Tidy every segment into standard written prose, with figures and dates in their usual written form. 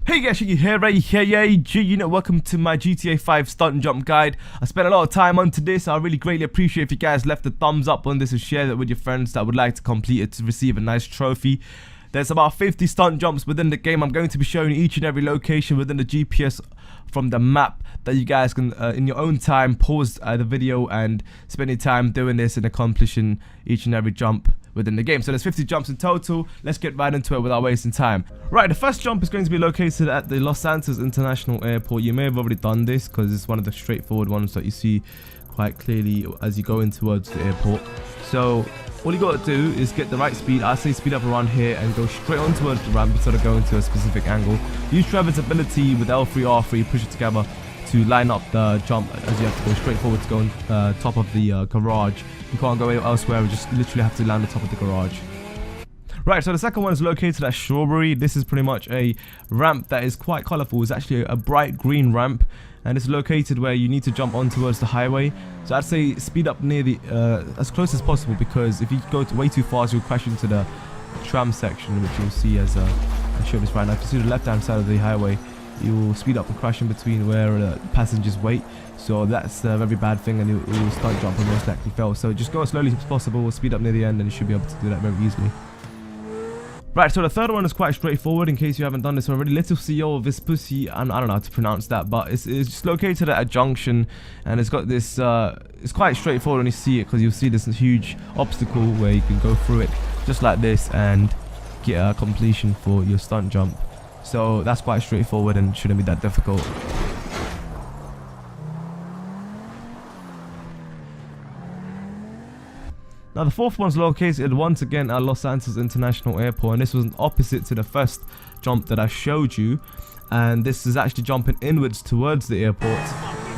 Hey guys, you here, right here, welcome to my GTA 5 stunt and jump guide. I spent a lot of time onto this. I really greatly appreciate if you guys left a thumbs up on this and share that with your friends that would like to complete it to receive a nice trophy. There's about 50 stunt jumps within the game. I'm going to be showing you each and every location within the GPS from the map that you guys can, in your own time, pause the video and spend your time doing this and accomplishing each and every jump within the game. So there's 50 jumps in total. Let's get right into it without wasting time. Right, the first jump is going to be located at the Los Santos International Airport. You may have already done this because it's one of the straightforward ones that you see quite clearly as you go in towards the airport. So all you got to do is get the right speed. I say speed up around here and go straight on towards the ramp instead of going to a specific angle. Use Trevor's ability with L3, R3, push it together to line up the jump, as you have to go straight forward to go on top of the garage. You can't go elsewhere, you just literally have to land on top of the garage. Right, so the second one is located at Strawberry. This is pretty much a ramp that is quite colourful. It's actually a bright green ramp, and it's located where you need to jump on towards the highway. So I'd say speed up near the as close as possible, because if you go way too fast, you'll crash into the tram section, which you'll see as I show this right now. If you see the left-hand side of the highway, you'll speed up and crash in between where passengers wait. So that's a very bad thing, and you'll stunt jump and most likely fail. So just go as slowly as possible, speed up near the end, and you should be able to do that very easily. Right, so the third one is quite straightforward in case you haven't done this already. Little CEO Vespucci, I don't know how to pronounce that, but it's just located at a junction, and it's got this, it's quite straightforward when you see it, because you'll see this huge obstacle where you can go through it just like this and get a completion for your stunt jump. So that's quite straightforward and shouldn't be that difficult. Now the fourth one's located once again at Los Santos International Airport, and this was opposite to the first jump that I showed you, and this is actually jumping inwards towards the airport.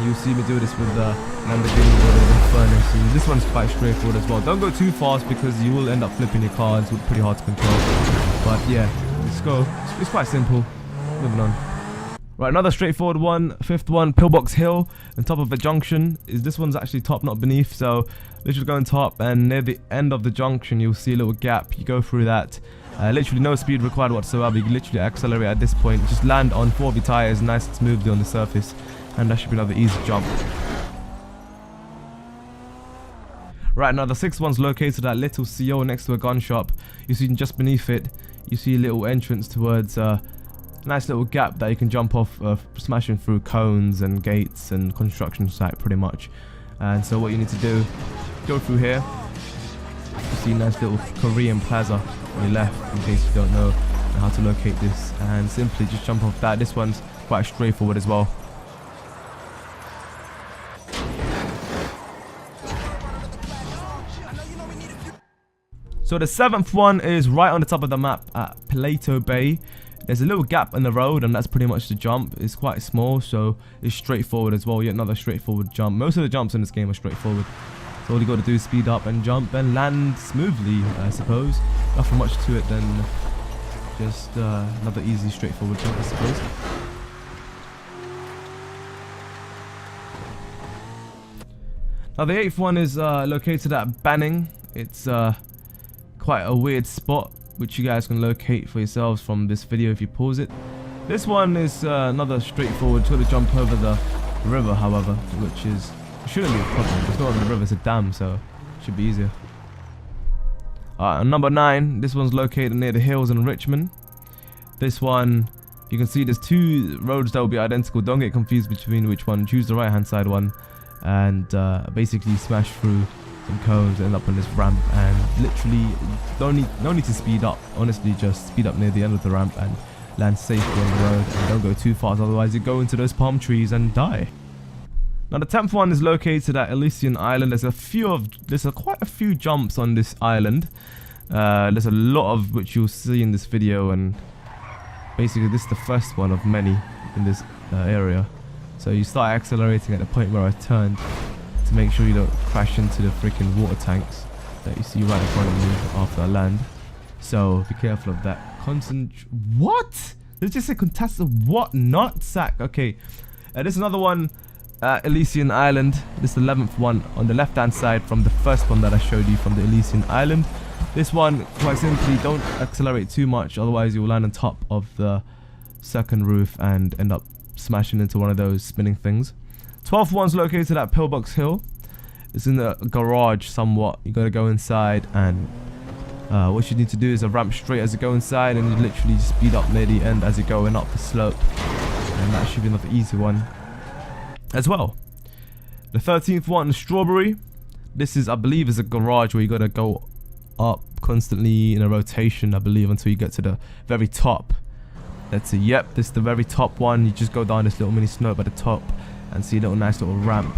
You'll see me do this with the Lamborghini Inferno. So this one's quite straightforward as well. Don't go too fast because you will end up flipping your car. It's pretty hard to control, but yeah, let's go. It's quite simple. Moving on. Right, another straightforward one, fifth one, Pillbox Hill, on top of the junction. This one's actually top, not beneath, so literally go on top, and near the end of the junction you'll see a little gap. You go through that, literally no speed required whatsoever. You can literally accelerate at this point, just land on 4 of your tires nice and smoothly on the surface, and that should be another easy jump. Right, now the sixth one's located at Little CO next to a gun shop. You see just beneath it, you see a little entrance towards nice little gap that you can jump off, smashing through cones and gates and construction site pretty much. And so what you need to do, go through here. You see a nice little Korean plaza on your left, in case you don't know how to locate this, and simply just jump off that. This one's quite straightforward as well. So the seventh one is right on the top of the map at Plato Bay. There's a little gap in the road, and that's pretty much the jump. It's quite small, so it's straightforward as well. Yet another straightforward jump. Most of the jumps in this game are straightforward. So all you got to do is speed up and jump and land smoothly, I suppose. Nothing much to it than just another easy, straightforward jump, I suppose. Now the eighth one is located at Banning. It's quite a weird spot, which you guys can locate for yourselves from this video if you pause it. This one is another straightforward sort of jump over the river, however, which shouldn't be a problem. It's not on the river, it's a dam, so it should be easier. Number 9, this one's located near the hills in Richmond. This one, you can see there's 2 roads that will be identical. Don't get confused between which one. Choose the right hand side one, and basically smash through some cones, end up on this ramp, and literally no need to speed up. Honestly, just speed up near the end of the ramp and land safely on the road, and don't go too fast, otherwise you go into those palm trees and die. Now the 10th one is located at Elysian Island. There's quite a few jumps on this island. There's a lot of which you'll see in this video, and basically this is the first one of many in this area. So you start accelerating at the point where I turned, to make sure you don't crash into the freaking water tanks that you see right in front of you after I land. So be careful of that. What? Did it just say contested? What? Not sack. Okay. There's another one, Elysian Island. This is the 11th one on the left hand side from the first one that I showed you from the Elysian Island. This one, quite simply, don't accelerate too much, otherwise you'll land on top of the second roof and end up smashing into one of those spinning things. 12th one's located at Pillbox Hill. It's in the garage somewhat. You gotta go inside, and what you need to do is a ramp straight as you go inside, and you literally speed up near the end as you're going up the slope, and that should be another easy one as well. The 13th one, Strawberry. This is, I believe, is a garage where you gotta go up constantly in a rotation, I believe, until you get to the very top. That's it. Yep, this is the very top one. You just go down this little mini slope at the top and see a little nice little ramp.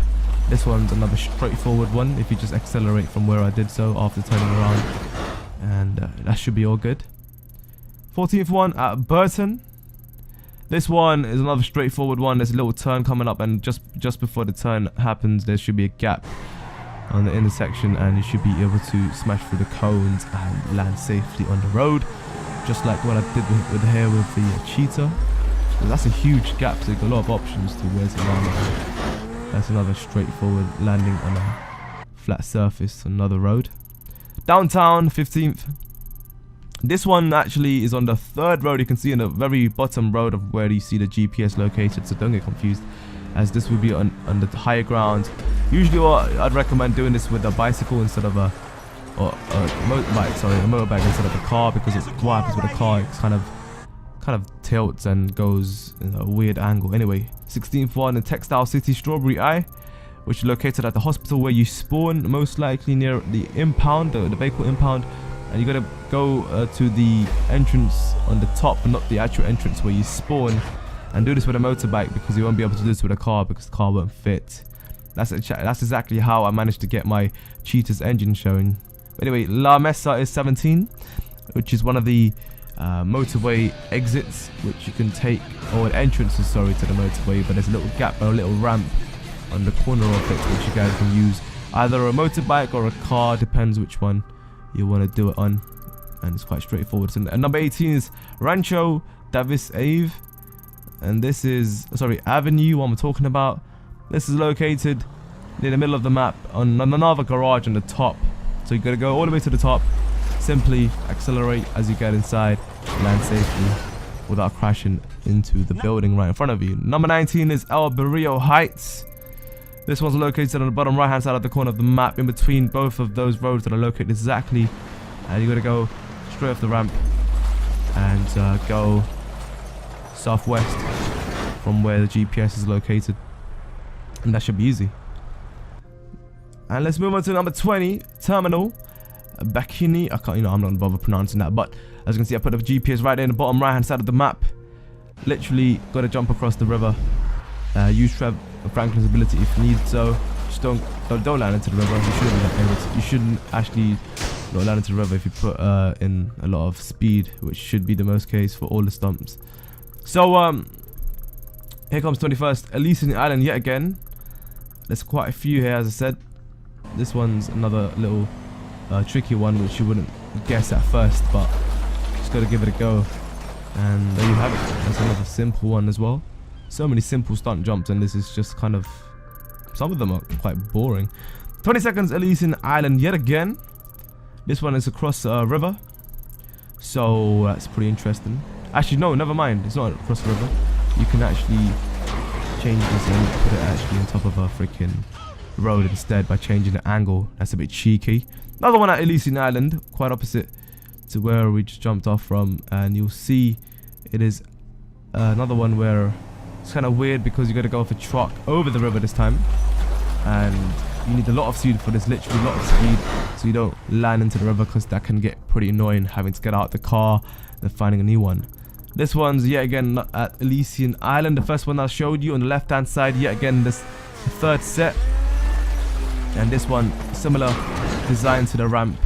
This one's another straightforward one if you just accelerate from where I did so after turning around, and that should be all good. 14th one at Burton. This one is another straightforward one. There's a little turn coming up, and just before the turn happens, there should be a gap on the intersection, and you should be able to smash through the cones and land safely on the road, just like what I did with here with the cheetah. So that's a huge gap, so you've got a lot of options to where to land. That's another straightforward landing on a flat surface on another road. Downtown, 15th. This one actually is on the third road. You can see in the very bottom road of where you see the GPS located, so don't get confused, as this will be on the higher ground. Usually what I'd recommend doing this with a bicycle instead of a motorbike instead of a car, because what happens with a car, it's kind of tilts and goes in a weird angle. Anyway, 16th one in Textile City, Strawberry Eye, which is located at the hospital where you spawn, most likely near the impound, the vehicle impound, and you gotta go to the entrance on the top, but not the actual entrance where you spawn, and do this with a motorbike, because you won't be able to do this with a car because the car won't fit. That's exactly how I managed to get my cheetah's engine showing. Anyway, La Mesa is 17, which is one of the motorway exits which you can take, or entrances, sorry, to the motorway, but there's a little gap or a little ramp on the corner of it which you guys can use either a motorbike or a car, depends which one you want to do it on, and it's quite straightforward. So, and number 18 is Rancho Davis Ave, and this is, sorry, Avenue, what I'm talking about. This is located near the middle of the map on another garage on the top, so you got to go all the way to the top, simply accelerate as you get inside, land safely without crashing into the building right in front of you. Number 19 is El Barrio Heights. This one's located on the bottom right hand side of the corner of the map, in between both of those roads that are located exactly, and you got to go straight off the ramp and go southwest from where the GPS is located, and that should be easy. And let's move on to number 20, Terminal Bacchini. I'm not gonna bother pronouncing that, but as you can see, I put the GPS right there in the bottom right hand side of the map. Literally got to jump across the river. Use Trev Franklin's ability if needed, so just don't land into the river. You shouldn't actually not land into the river if you put in a lot of speed, which should be the most case for all the stumps. So here comes 21st, Elysian Island yet again. There's quite a few here, as I said. This one's another little tricky one which you wouldn't guess at first, but just got to give it a go. And there you have it. That's another simple one as well. So many simple stunt jumps, and this is just kind of, some of them are quite boring. 20 seconds, Elysian Island yet again. This one is across a river, so that's pretty interesting. Actually, no, never mind, it's not across the river. You can actually change this and put it actually on top of a freaking road instead by changing the angle. That's a bit cheeky. Another one at Elysian Island, quite opposite to where we just jumped off from, and you'll see it is another one where it's kind of weird because you got to go off a truck over the river this time, and you need a lot of speed for this, literally a lot of speed, so you don't land into the river, because that can get pretty annoying, having to get out the car and finding a new one. This one's yet again at Elysian Island. The first one I showed you on the left hand side, yet again this the third set, and this one similar design to the ramp.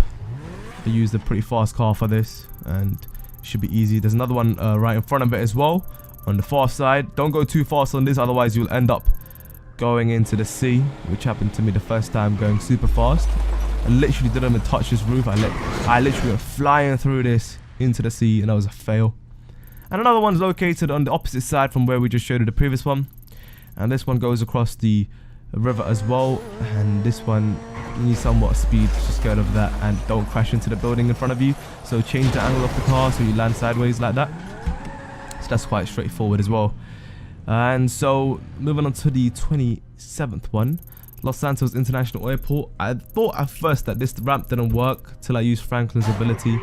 They used a pretty fast car for this, and it should be easy. There's another one right in front of it as well on the far side. Don't go too fast on this, otherwise you'll end up going into the sea, which happened to me the first time, going super fast. I literally didn't even touch this roof. I literally went flying through this into the sea, and that was a fail. And another one's located on the opposite side from where we just showed you the previous one, and this one goes across the river as well, and this one you need somewhat speed to just get over that and don't crash into the building in front of you. So change the angle of the car so you land sideways like that. So that's quite straightforward as well. And so moving on to the 27th one, Los Santos International Airport. I thought at first that this ramp didn't work till I used Franklin's ability,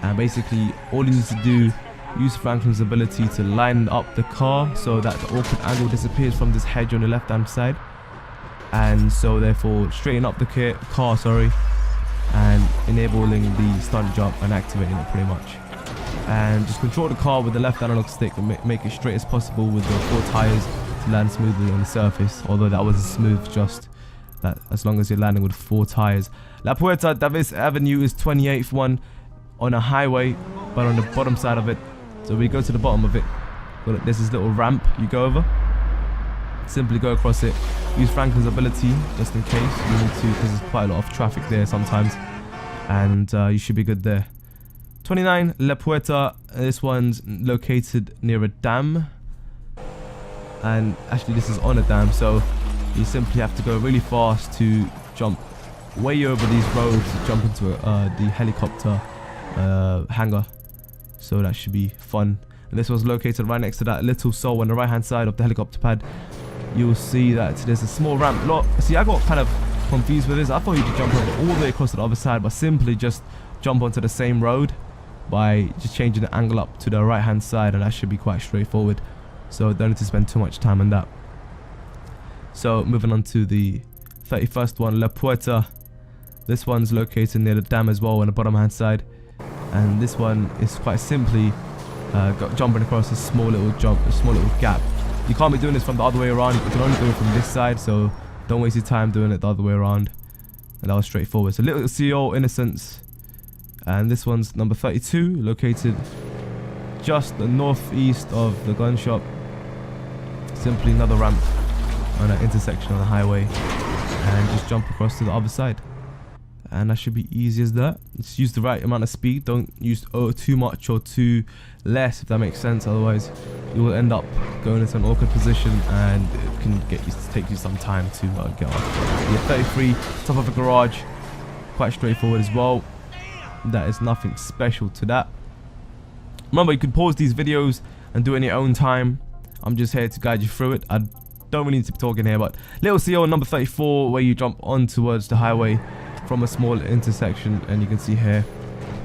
and basically all you need to do, use Franklin's ability to line up the car so that the awkward angle disappears from this hedge on the left hand side, and so therefore straighten up the car, and enabling the stunt jump and activating it pretty much. And just control the car with the left analog stick and make it straight as possible with the 4 tires to land smoothly on the surface, although that wasn't smooth, just that as long as you're landing with 4 tires. La Puerta Davis Avenue is 28th one on a highway, but on the bottom side of it. So we go to the bottom of it, there's this little ramp you go over. Simply go across it, use Franklin's ability just in case you need to, because there's quite a lot of traffic there sometimes, and you should be good there. 29, La Puerta. This one's located near a dam, and actually this is on a dam, so you simply have to go really fast to jump way over these roads to jump into the helicopter hangar. So that should be fun. And this one's located right next to that little soul on the right hand side of the helicopter pad. You'll see that there's a small ramp. See, I got kind of confused with this. I thought you could jump over all the way across to the other side, but simply just jump onto the same road by just changing the angle up to the right hand side, and that should be quite straightforward. So don't need to spend too much time on that. So moving on to the 31st one, La Puerta. This one's located near the dam as well on the bottom hand side, and this one is quite simply jumping across a small little gap. You can't be doing this from the other way around. You can only do it from this side, so don't waste your time doing it the other way around. And that was straightforward. So Little CO Innocence, and this one's number 32, located just the northeast of the gun shop. Simply another ramp on an intersection on the highway, and just jump across to the other side, and that should be easy as that. Just use the right amount of speed, don't use too much or too less, if that makes sense, otherwise you will end up going into an awkward position and it can take you some time to get off. Yeah, 33, top of a garage, quite straightforward as well. That is nothing special to that. Remember, you can pause these videos and do it in your own time. I'm just here to guide you through it. I don't really need to be talking here, but Little CO number 34, where you jump on towards the highway from a small intersection, and you can see here,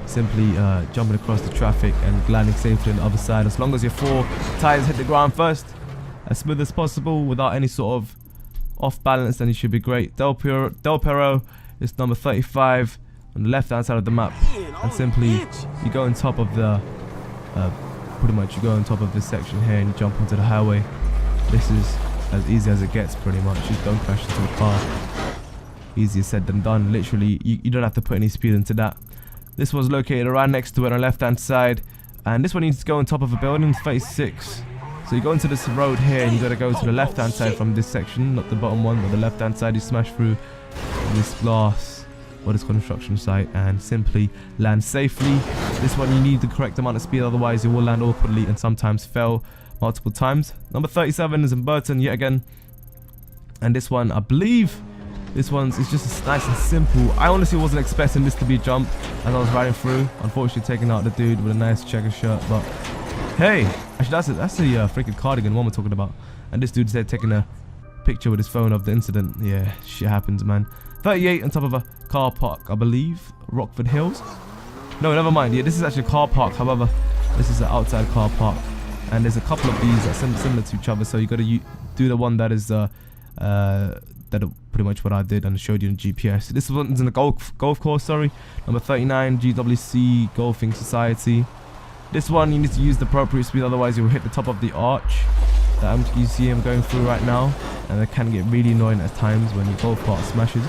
simply jumping across the traffic and landing safely on the other side, as long as your 4 tires hit the ground first, as smooth as possible without any sort of off balance, then you should be great. Del Perro is number 35 on the left hand side of the map, and simply you go on top of the pretty much you go on top of this section here and you jump onto the highway. This is as easy as it gets, pretty much. Just don't crash into a car. Easier said than done. Literally, you don't have to put any speed into that. This one's located right next to it on the left hand side, and this one needs to go on top of a building, 36. So you go into this road here and you gotta go to the left hand side from this section, not the bottom one, but the left hand side. You smash through this glass or this construction site and simply land safely. This one you need the correct amount of speed, otherwise you will land awkwardly and sometimes fail multiple times. Number 37 is in Burton yet again, and this one, I believe this one's is just nice and simple. I honestly wasn't expecting this to be a jump as I was riding through. Unfortunately, taking out the dude with a nice checker shirt, but hey, actually that's a freaking cardigan one we're talking about. And this dude's there taking a picture with his phone of the incident. Yeah, shit happens, man. 38 on top of a car park, I believe, Rockford Hills. No, never mind. Yeah, this is actually a car park. However, this is an outside car park, and there's a couple of these that are similar to each other. So you got to do the one that is that pretty much what I did and showed you in GPS. This one's in the golf course. Sorry, number 39, GWC Golfing Society. This one you need to use the appropriate speed, otherwise you will hit the top of the arch that you see him going through right now, and it can get really annoying at times when your golf cart smashes.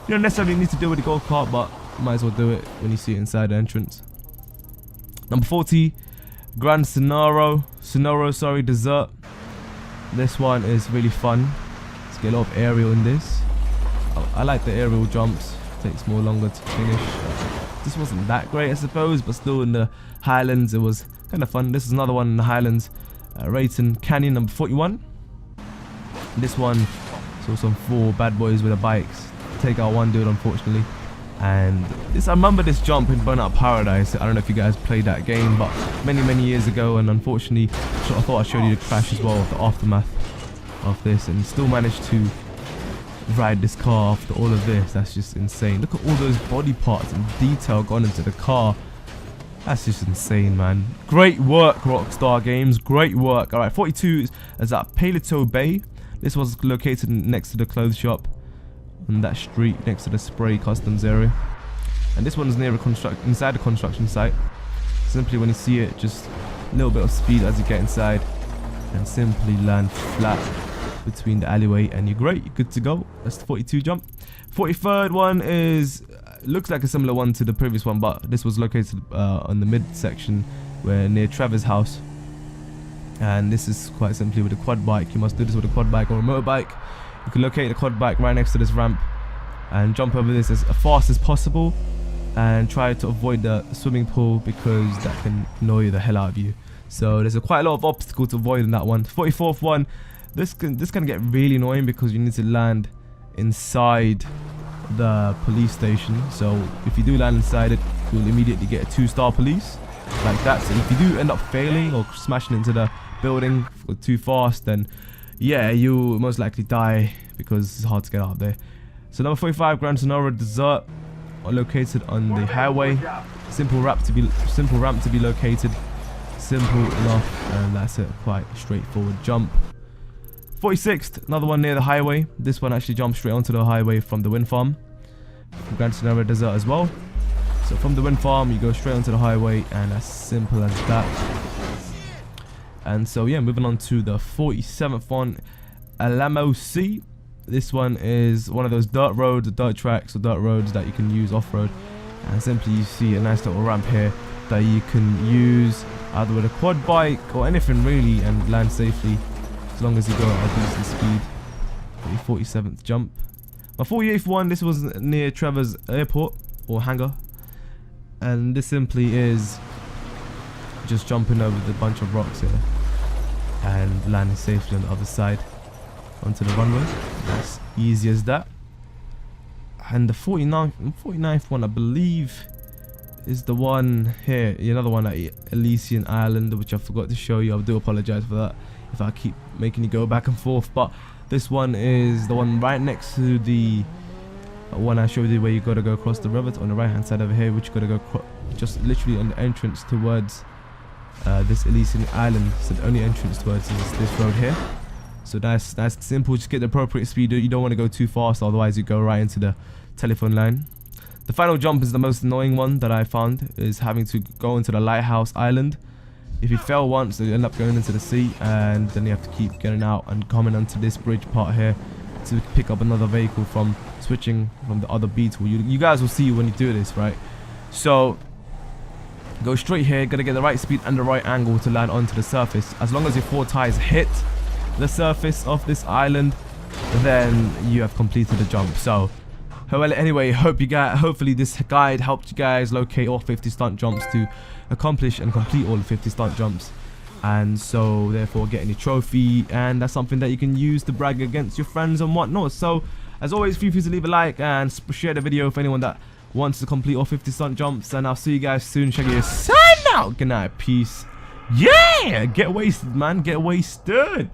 You don't necessarily need to do it with the golf cart, but you might as well do it when you see it inside the entrance. Number 40, Grand Sonoro, Dessert. This one is really fun. Let's get a lot of aerial in this. I like the aerial jumps. It takes more longer to finish. This wasn't that great, I suppose, but still in the Highlands it was kind of fun. This is another one in the Highlands, Rayton Canyon, number 41. This one saw some 4 bad boys with the bikes take out one dude, unfortunately. And this, I remember this jump in Burnout Paradise. I don't know if you guys played that game, but many years ago, and unfortunately I thought I showed you the crash as well, the aftermath of this, and still managed to ride this car after all of this. That's just insane. Look at all those body parts and detail gone into the car. That's just insane, man. Great work, Rockstar Games. Great work. Alright, 42 is at Palito Bay. This was located next to the clothes shop on that street next to the spray customs area. And this one's near inside the construction site. Simply when you see it, just a little bit of speed as you get inside and simply land flat between the alleyway and you're great. You're good to go. That's the 42 jump. 43rd one is looks like a similar one to the previous one, but this was located on the mid section where near Trevor's house. And this is quite simply with a quad bike. You must do this with a quad bike or a motorbike. You can locate the quad bike right next to this ramp and jump over this as fast as possible and try to avoid the swimming pool because that can annoy the hell out of you. So there's quite a lot of obstacles to avoid in that one. 44th one, this can get really annoying because you need to land inside the police station. So if you do land inside it, you'll immediately get a 2-star police like that. So if you do end up failing or smashing into the building too fast, then yeah, you most likely die because it's hard to get out there. So number 45, Gran Sonora Desert, located on the highway. Simple ramp to be located. Simple enough, and that's it. Quite a straightforward jump. 46th, another one near the highway. This one actually jumps straight onto the highway from the wind farm. From Gran Sonora Desert as well. So from the wind farm, you go straight onto the highway, and as simple as that. And so yeah, moving on to the 47th one, Alamo C. This one is one of those dirt roads, dirt tracks or dirt roads that you can use off-road. And simply you see a nice little ramp here that you can use either with a quad bike or anything really and land safely as long as you go at a decent speed. The 47th jump. My 48th one, this was near Trevor's airport or hangar. And this simply is just jumping over the bunch of rocks here and landing safely on the other side onto the runway. That's easy as that. And the 49th one, I believe, is the one here, another one at Elysian Island, which I forgot to show you. I do apologize for that if I keep making you go back and forth, but this one is the one right next to the one I showed you where you gotta go across the river on the right hand side over here, which you gotta go just literally on the entrance towards this Elysian Island. So the only entrance towards is this road here. So that's simple. Just get the appropriate speed. You don't want to go too fast, otherwise you go right into the telephone line. The final jump is the most annoying one that I found, is having to go into the lighthouse island. If you fail once, you end up going into the sea, and then you have to keep getting out and coming onto this bridge part here to pick up another vehicle from switching from the other beetle. You guys will see when you do this, right? So go straight here, gotta get the right speed and the right angle to land onto the surface. As long as your 4 tires hit the surface of this island, then you have completed the jump. So well, anyway, hopefully this guide helped you guys locate all 50 stunt jumps to accomplish and complete all the 50 stunt jumps, and so therefore get any trophy, and that's something that you can use to brag against your friends and whatnot. So as always, feel free to leave a like and share the video for anyone that wants to complete all 50 stunt jumps, and I'll see you guys soon. Check your sign out. Good night, peace. Yeah, get wasted, man, get wasted.